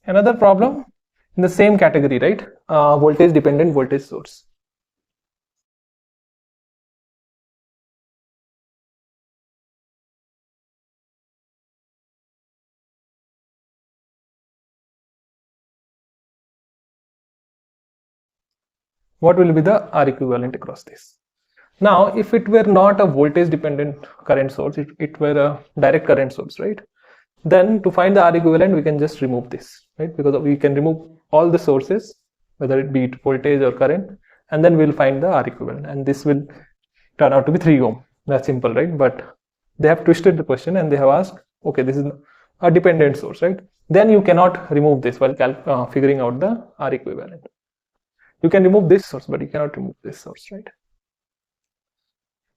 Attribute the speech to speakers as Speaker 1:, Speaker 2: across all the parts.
Speaker 1: Another problem in the same category, right? Voltage dependent voltage source. What will be the R equivalent across this? Now, if it were not a voltage dependent current source, it were a direct current source, right? Then to find the R equivalent, we can just remove this, right? Because we can remove all the sources, whether it be voltage or current, and then we'll find the R equivalent. And this will turn out to be 3 ohm. That's simple, right? But they have twisted the question and they have asked, okay, this is a dependent source, right? Then you cannot remove this while figuring out the R equivalent. You can remove this source, but you cannot remove this source, right?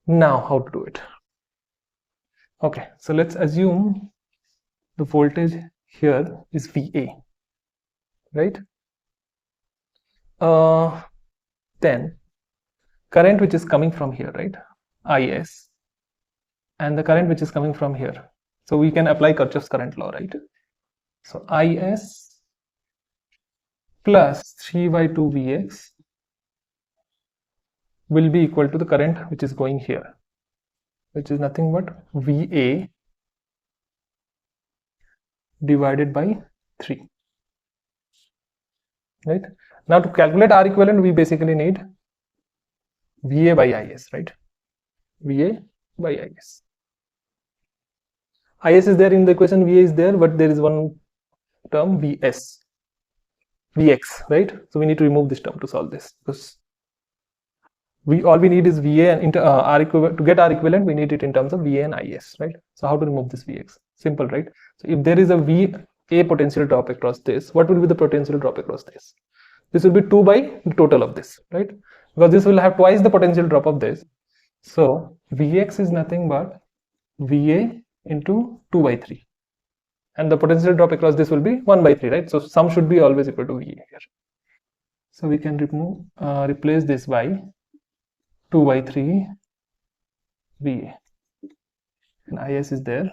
Speaker 1: Now, how to do it? Okay, so let's assume the voltage here is VA, right? Then current which is coming from here, right? IS, and the current which is coming from here. So we can apply Kirchhoff's current law, right? So IS plus 3 by 2 Vx will be equal to the current which is going here, which is nothing but VA divided by 3, right? Now to calculate R equivalent, we basically need VA by IS, right? VA by IS. IS is there in the equation, VA is there, but there is one term VS, Vx, right? So we need to remove this term to solve this, because all we need is VA and R equivalent. To get R equivalent, we need it in terms of VA and IS, right? So how to remove this Vx? Simple, right? So if there is a VA potential drop across this, what will be the potential drop across this? This will be 2 by the total of this, right? Because this will have twice the potential drop of this. So Vx is nothing but VA into 2 by 3. And the potential drop across this will be 1 by 3, right? So sum should be always equal to VA here. So we can replace this by 2 by 3 VA. And IS is there.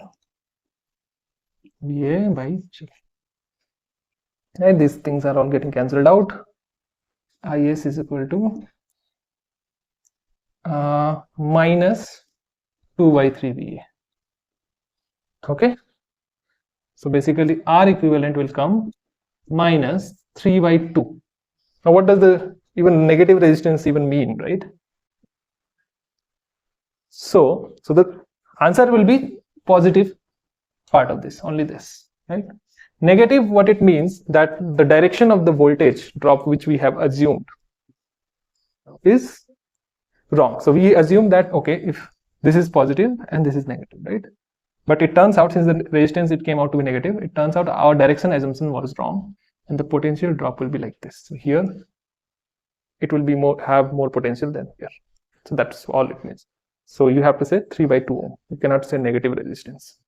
Speaker 1: VA by G. And these things are all getting cancelled out. IS is equal to minus 2 by 3 VA. Okay. So basically R equivalent will come minus 3 by 2. Now what does the even negative resistance even mean, right? So the answer will be positive part of this, only this, right? Negative, what it means, that the direction of the voltage drop which we have assumed is wrong. So we assume that, okay, if this is positive and this is negative, right? But it turns out, since the resistance it came out to be negative, it turns out our direction assumption was wrong, and the potential drop will be like this. So here it will be have more potential than here. So that's all it means. So you have to say 3 by 2 ohm. You cannot say negative resistance.